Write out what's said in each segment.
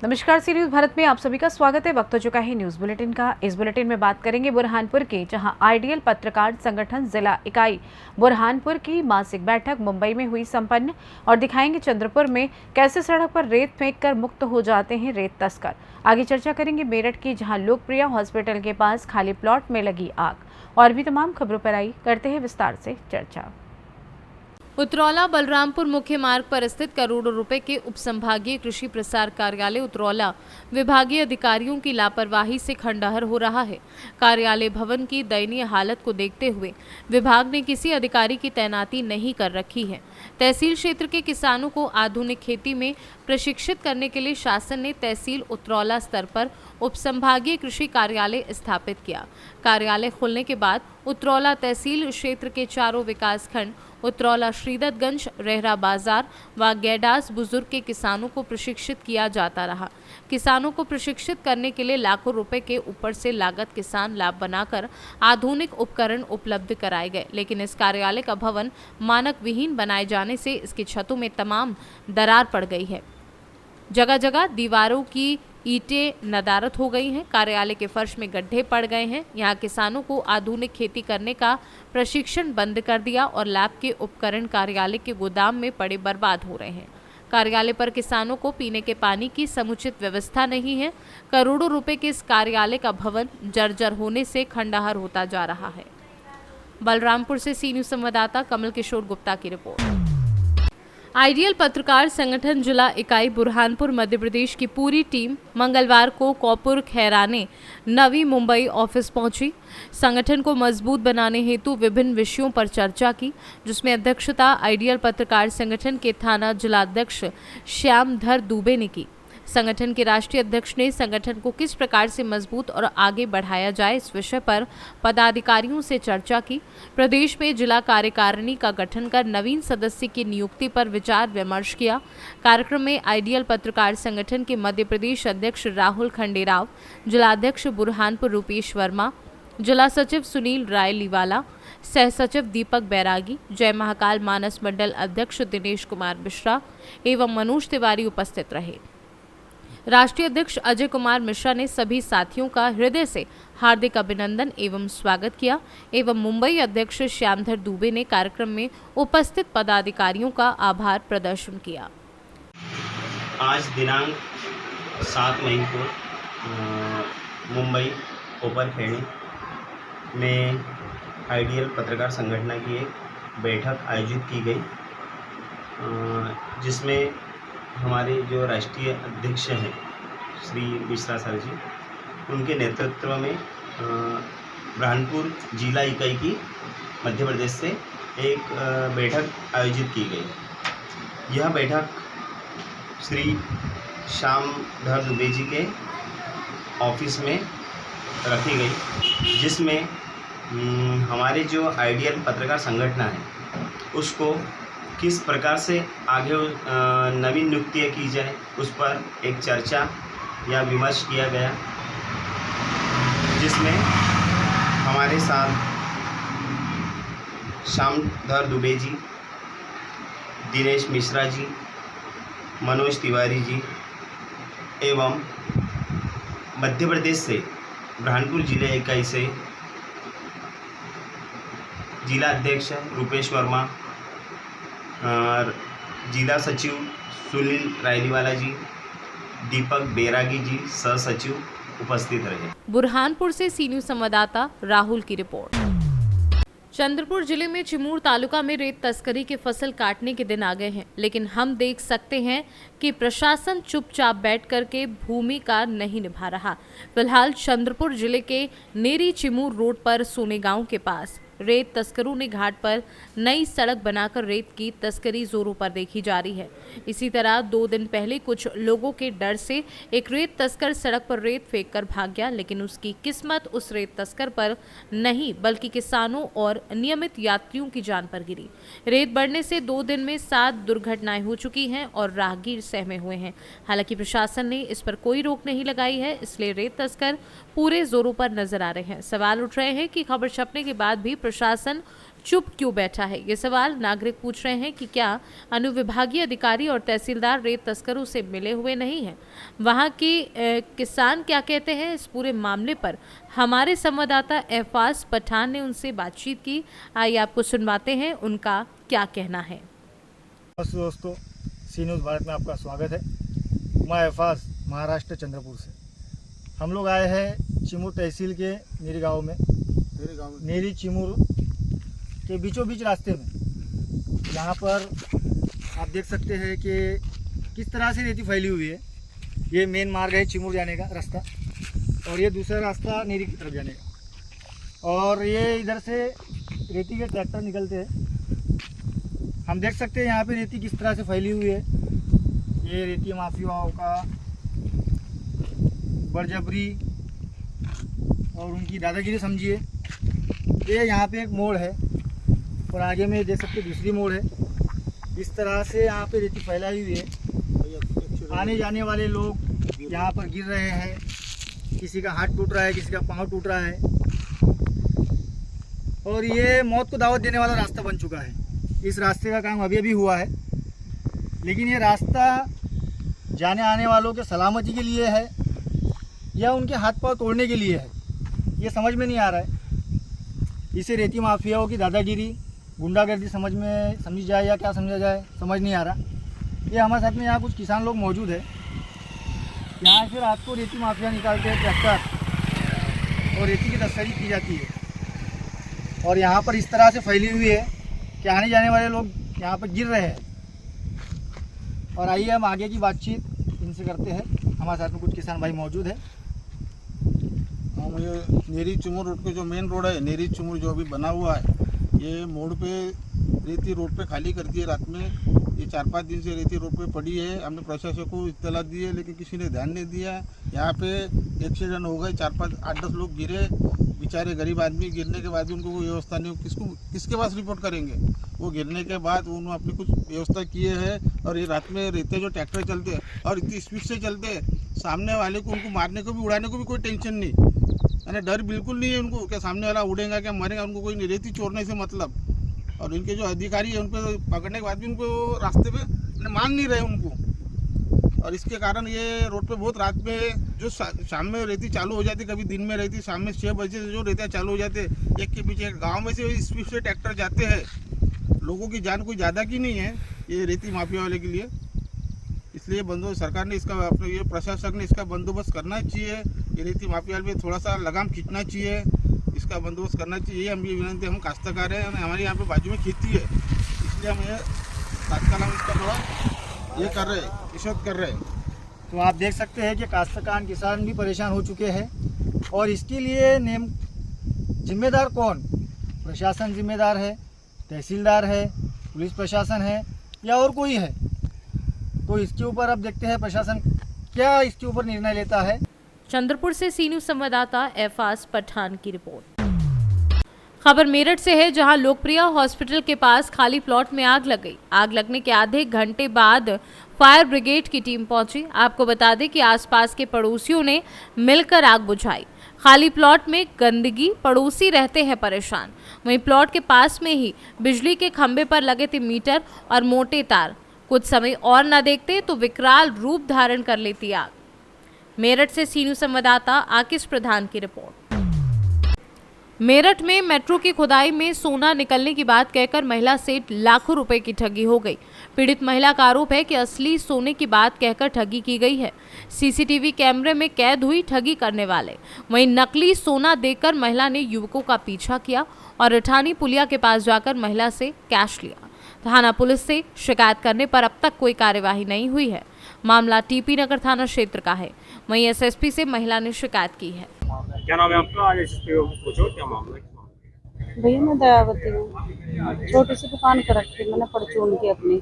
नमस्कार, सी न्यूज भारत में आप सभी का स्वागत है। वक्त हो चुका है न्यूज बुलेटिन का। इस बुलेटिन में बात करेंगे बुरहानपुर के, जहां आइडियल पत्रकार संगठन जिला इकाई बुरहानपुर की मासिक बैठक मुंबई में हुई संपन्न और दिखाएंगे चंद्रपुर में कैसे सड़क पर रेत फेंक कर मुक्त हो जाते हैं रेत तस्कर। आगे चर्चा करेंगे मेरठ की, जहां लोकप्रिय हॉस्पिटल के पास खाली प्लॉट में लगी आग। और भी तमाम खबरों पर आई करते हैं विस्तार से चर्चा। उतरौला बलरामपुर मुख्य मार्ग पर स्थित करोड़ों रुपए के उपसंभागीय कृषि प्रसार कार्यालय उतरौला विभागीय अधिकारियों की लापरवाही से खंडहर हो रहा है। कार्यालय भवन की दयनीय हालत को देखते हुए विभाग ने किसी अधिकारी की तैनाती नहीं कर रखी है। तहसील क्षेत्र के किसानों को आधुनिक खेती में प्रशिक्षित करने के लिए शासन ने तहसील उतरौला स्तर पर उपसंभागीय कृषि कार्यालय स्थापित किया। कार्यालय खुलने के बाद उतरौला तहसील क्षेत्र के चारों विकास खंड उतरौला, श्रीदत्तगंज, रेहरा बाजार व गैडास बुजुर्ग के किसानों को प्रशिक्षित किया जाता रहा। किसानों को प्रशिक्षित करने के लिए लाखों रुपए के ऊपर से लागत किसान लाभ बनाकर आधुनिक उपकरण उपलब्ध कराए गए, लेकिन इस कार्यालय का भवन मानक विहीन बनाए जाने से इसकी छतों में तमाम दरार पड़ गई है। जगह जगह दीवारों की ईंटें नदारत हो गई हैं। कार्यालय के फर्श में गड्ढे पड़ गए हैं। यहाँ किसानों को आधुनिक खेती करने का प्रशिक्षण बंद कर दिया और लैब के उपकरण कार्यालय के गोदाम में पड़े बर्बाद हो रहे हैं। कार्यालय पर किसानों को पीने के पानी की समुचित व्यवस्था नहीं है। करोड़ों रुपए के इस कार्यालय का भवन जर्जर होने से खंडहर होता जा रहा है। बलरामपुर से सी न्यूज संवाददाता कमल किशोर गुप्ता की रिपोर्ट। आइडियल पत्रकार संगठन जिला इकाई बुरहानपुर मध्य प्रदेश की पूरी टीम मंगलवार को कौपुर खैराने नवी मुंबई ऑफिस पहुंची। संगठन को मजबूत बनाने हेतु विभिन्न विषयों पर चर्चा की, जिसमें अध्यक्षता आइडियल पत्रकार संगठन के थाना जिलाध्यक्ष श्यामधर दुबे ने की। संगठन के राष्ट्रीय अध्यक्ष ने संगठन को किस प्रकार से मजबूत और आगे बढ़ाया जाए इस विषय पर पदाधिकारियों से चर्चा की। प्रदेश में जिला कार्यकारिणी का गठन कर नवीन सदस्य की नियुक्ति पर विचार विमर्श किया। कार्यक्रम में आइडियल पत्रकार संगठन के मध्य प्रदेश अध्यक्ष राहुल खंडेराव, जिलाध्यक्ष बुरहानपुर रूपेश वर्मा, जिला सचिव सुनील रायलीवाला, सह सचिव दीपक बैरागी, जय महाकाल मानस मंडल अध्यक्ष दिनेश कुमार मिश्रा एवं मनोज तिवारी उपस्थित रहे। राष्ट्रीय अध्यक्ष अजय कुमार मिश्रा ने सभी साथियों का हृदय से हार्दिक अभिनंदन एवं स्वागत किया एवं मुंबई अध्यक्ष श्यामधर दुबे ने कार्यक्रम में उपस्थित पदाधिकारियों का आभार प्रदर्शन किया। आज दिनांक 7 मई को मुंबई कौपुर खैराने में आइडियल पत्रकार संगठन की एक बैठक आयोजित की गई, जिसमें हमारे जो राष्ट्रीय अध्यक्ष हैं श्री मिश्रा सर जी, उनके नेतृत्व में बुरहानपुर जिला इकाई की मध्य प्रदेश से एक बैठक आयोजित की गई। यह बैठक श्री श्यामधर दुबे जी के ऑफिस में रखी गई, जिसमें हमारे जो आइडियल पत्रकार संगठन है उसको किस प्रकार से आगे नवीन नियुक्तियाँ की जाए उस पर एक चर्चा या विमर्श किया गया, जिसमें हमारे साथ श्यामधर दुबे जी, दिनेश मिश्रा जी, मनोज तिवारी जी एवं मध्य प्रदेश से बुरहानपुर जिला इकाई से जिला अध्यक्ष रूपेश वर्मा और जिला सचिव सुनील रायलीवाला जी, दीपक बैरागी जी सह सचिव उपस्थित रहे। बुरहानपुर से सी न्यूज संवाददाता राहुल की रिपोर्ट। चंद्रपुर जिले में चिमूर तालुका में रेत तस्करी के फसल काटने के दिन आ गए हैं, लेकिन हम देख सकते हैं कि प्रशासन चुपचाप बैठ करके भूमिका नहीं निभा रहा। फिलहाल चंद्रपुर जिले के नेरी चिमूर रोड पर सोने गांव के पास रेत तस्करों ने घाट पर नई सड़क बनाकर रेत की तस्करी जोरों पर देखी जा रही है। इसी तरह 2 दिन पहले कुछ लोगों के डर से एक रेत तस्कर सड़क पर रेत फेंक कर भाग गया, लेकिन उसकी किस्मत उस रेत तस्कर पर नहीं बल्कि किसानों और नियमित यात्रियों की जान पर गिरी। रेत बढ़ने से 2 दिन में 7 दुर्घटनाएं हो चुकी हैं और राहगीर सहमे हुए हैं। हालांकि प्रशासन ने इस पर कोई रोक नहीं लगाई है, इसलिए रेत तस्कर पूरे जोरों पर नजर आ रहे हैं। सवाल उठ रहे हैं कि खबर छपने के बाद भी प्रशासन चुप क्यों बैठा है? ये सवाल नागरिक पूछ रहे हैं कि क्या अनुविभागीय अधिकारी और तहसीलदार रेत तस्करों से मिले हुए नहीं हैं? वहां की किसान क्या कहते हैं इस पूरे मामले पर हमारे संवाददाता एफाज पठान ने उनसे बातचीत की। आइए आपको सुनवाते हैं उनका क्या कहना है। दोस्तों, सी न्यूज़ भारत में आपका स्वागत है। मैं एफाज महाराष्ट्र चंद्रपुर से। हम लोग आए हैं चिमूर तहसील के नेरी गांव में, नेरी चिमूर के बीचों बीच रास्ते में। यहाँ पर आप देख सकते हैं कि किस तरह से रेती फैली हुई है। ये मेन मार्ग है चिमूर जाने का रास्ता, और ये दूसरा रास्ता नेरी की तरफ जाने का। और ये इधर से रेती के ट्रैक्टर निकलते हैं। हम देख सकते हैं यहाँ पे रेती किस तरह से फैली हुई है। ये रेती माफियाओं का बरजबरी और उनकी दादागिरी समझिए। ये यहाँ पे एक मोड़ है और आगे में देख सकते दूसरी मोड़ है। इस तरह से यहाँ पे रेती फैलाई हुई है। आने जाने वाले लोग यहाँ पर गिर रहे हैं। किसी का हाथ टूट रहा है, किसी का पाँव टूट रहा है, और ये मौत को दावत देने वाला रास्ता बन चुका है। इस रास्ते का काम अभी हुआ है, लेकिन ये रास्ता जाने आने वालों के सलामती के लिए है या उनके हाथ पांव तोड़ने के लिए है, ये समझ में नहीं आ रहा है। इसे रेती माफियाओं की दादागिरी, गुंडागर्दी समझी जाए या क्या समझा जाए, समझ नहीं आ रहा। ये हमारे साथ में यहाँ कुछ किसान लोग मौजूद है। यहाँ से रात को रेती माफिया निकालते हैं ट्रैक्टर, और रेती की तस्करी की जाती है। और यहाँ पर इस तरह से फैली हुई है कि आने जाने वाले लोग यहाँ पर गिर रहे हैं। और आइए हम आगे की बातचीत इनसे करते हैं। हमारे साथ में कुछ किसान भाई मौजूद है। हाँ, मुझे नेरी चिमूर रोड पे जो मेन रोड है, नेरी चिमूर जो अभी बना हुआ है, ये मोड़ पे रेती रोड पे खाली कर दी है रात में। ये 4-5 दिन से रेती रोड पे पड़ी है। हमने प्रशासन को इत्तला दी है, लेकिन किसी ने ध्यान नहीं दिया। यहाँ पे एक्सीडेंट हो गए, 4-5-8-10 लोग गिरे, बेचारे गरीब आदमी। गिरने के बाद भी उनको कोई व्यवस्था नहीं, किसके पास रिपोर्ट करेंगे? वो गिरने के बाद उन्होंने अपनी कुछ व्यवस्था किए हैं। और ये रात में रेते जो ट्रैक्टर चलते हैं और इतनी स्पीड से चलते हैं, सामने वाले को उनको मारने को भी उड़ाने को भी कोई टेंशन नहीं, यानी डर बिल्कुल नहीं है उनको क्या सामने वाला उड़ेगा क्या मरेगा। उनको कोई रेती चोरने से मतलब। और इनके जो अधिकारी हैं उन पर पकड़ने के बाद भी उनको रास्ते पे मान नहीं रहे उनको। और इसके कारण ये रोड पे बहुत रात में जो शाम में रेती चालू हो जाती, कभी दिन में रहती, शाम में 6 बजे से जो रेता चालू हो जाते, एक के पीछे एक गाँव में से स्पीड से ट्रैक्टर जाते हैं। लोगों की जान कोई ज़्यादा की नहीं है ये रेती माफिया वाले के लिए। इसलिए बंदोबस्त सरकार ने इसका, अपने ये प्रशासन ने इसका बंदोबस्त करना चाहिए। ये रेती माफिया में थोड़ा सा लगाम खींचना चाहिए, इसका बंदोबस्त करना चाहिए। हम ये विनंती, हम काश्तकार हैं, हमारे यहाँ पे बाजू में खेती है, इसलिए हम ये तात्काल हम इसका थोड़ा ये कर रहे हैं, निषेध कर रहे हैं। तो आप देख सकते हैं कि काश्तकार किसान भी परेशान हो चुके हैं। और इसके लिए जिम्मेदार कौन? प्रशासन जिम्मेदार है, तहसीलदार है, पुलिस प्रशासन है, या और कोई है? तो इसके ऊपर अब देखते हैं प्रशासन क्या इसके ऊपर निर्णय लेता है। चंद्रपुर से सी न्यूज़ संवाददाता एफाज पठान की रिपोर्ट। खबर मेरठ से है, जहां लोकप्रिय हॉस्पिटल के पास खाली प्लॉट में आग लग गई। आग लगने के आधे घंटे बाद फायर ब्रिगेड की टीम पहुंची। आपको बता दें कि आसपास के पड़ोसियों ने मिलकर आग बुझाई। खाली प्लॉट में गंदगी, पड़ोसी रहते हैं परेशान। वहीं प्लॉट के पास में ही बिजली के खंभे पर लगे थे मीटर और मोटे तार। कुछ समय और न देखते तो विकराल रूप धारण कर लेती आग। मेरठ से सी न्यूज़ संवाददाता आकिश प्रधान की रिपोर्ट। मेरठ में मेट्रो की खुदाई में सोना निकलने की बात कहकर महिला से लाखों रुपए की ठगी हो गई। पीड़ित महिला का आरोप है कि असली सोने की बात कहकर ठगी की गई है। सीसीटीवी कैमरे में कैद हुई ठगी करने वाले। वहीं नकली सोना देकर महिला ने युवकों का पीछा किया और रिठानी पुलिया के पास जाकर महिला से कैश लिया। थाना पुलिस से शिकायत करने पर अब तक कोई कार्यवाही नहीं हुई है। मामला टीपी नगर थाना क्षेत्र का है। वहीं एसएसपी से महिला ने शिकायत की है। क्या नाम है आपका? एसएसपी पूछो क्या मामला है? भैया मैं दयावती हूँ। छोटी सी दुकान कर रखी मैंने परचून की अपनी।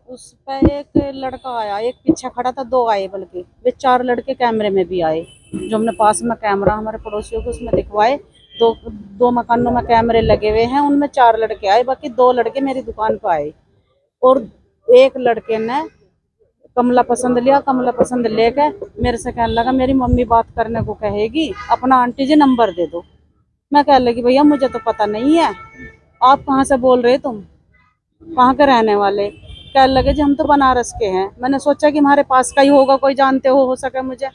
उस पर एक लड़का आया, एक पीछे खड़ा था, 2 आए, बल्कि वे 4 लड़के कैमरे में भी आए। जो हमने पास में कैमरा हमारे पड़ोसियों को उसमें दिखवाए, दो मकानों में कैमरे लगे हुए हैं, उनमें 4 लड़के आए, बाकी 2 लड़के मेरी दुकान पर आए। और एक लड़के ने कमला पसंद लिया, कमला पसंद लेके मेरे से कहने लगा मेरी मम्मी बात करने को कहेगी, अपना आंटी जी नंबर दे दो। मैं कहने लगी भैया मुझे तो पता नहीं है, आप कहाँ से बोल रहे तुम, कहाँ के रहने वाले? कहने लगे जी हम तो बनारस के हैं। मैंने सोचा कि हमारे पास का ही होगा, कोई जानते हो सके मुझे,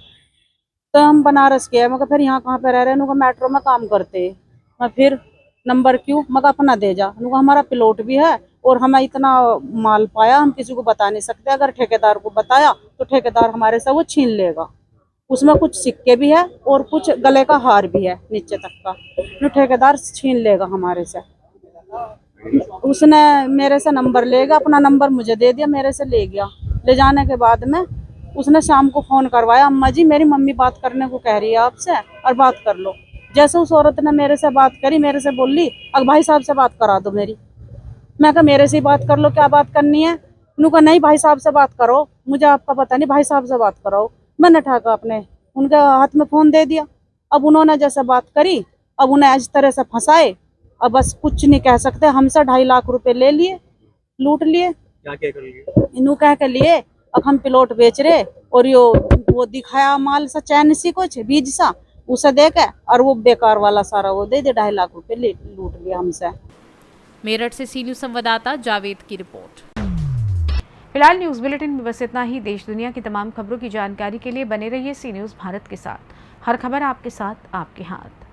तो हम बनारस के हैं। मगर फिर यहाँ कहाँ पे रह रहे हैं? उनका मेट्रो में काम करते हैं। मैं फिर नंबर क्यों? मगर अपना दे जा। उनका हमारा पिलोट भी है और हमें इतना माल पाया, हम किसी को बता नहीं सकते। अगर ठेकेदार को बताया तो ठेकेदार हमारे से वो छीन लेगा। उसमें कुछ सिक्के भी है और कुछ गले का हार भी है नीचे तक का, जो ठेकेदार छीन लेगा हमारे से। उसने मेरे से नंबर लेगा, अपना नंबर मुझे दे दिया, मेरे से ले गया। ले जाने के बाद में उसने शाम को फ़ोन करवाया, अम्मा जी मेरी मम्मी बात करने को कह रही है आपसे और बात कर लो। जैसे उस औरत ने मेरे से बात करी, मेरे से बोली अब भाई साहब से बात करा दो मेरी। मैं कहा मेरे से ही बात कर लो, क्या बात करनी है? उन्होंने कहा नहीं भाई साहब से बात करो, मुझे आपका पता नहीं, भाई साहब से बात कराओ। मैंने ठाका अपने उनके हाथ में फ़ोन दे दिया। अब उन्होंने जैसे बात करी, अब उन्हें इस तरह से फंसाए, अब बस कुछ नहीं कह सकते। हमसे 2.5 लाख रुपए ले लिए, लूट लिए। क्या क्या कर लिए? इनू कह के लिए अब हम प्लॉट बेच रहे, और यो वो दिखाया माल सा चैन सी कुछ बीज सा, उसे दे के और वो बेकार वाला सारा वो दे 2.5 लाख रुपए लूट लिया हमसे। मेरठ से सी न्यूज़ संवाददाता जावेद की रिपोर्ट। फिलहाल न्यूज़ बुलेटिन में बस इतना ही। देश दुनिया की तमाम खबरों की जानकारी के लिए बने रहिए सी न्यूज़ भारत के साथ। हर खबर आपके साथ, आपके हाथ।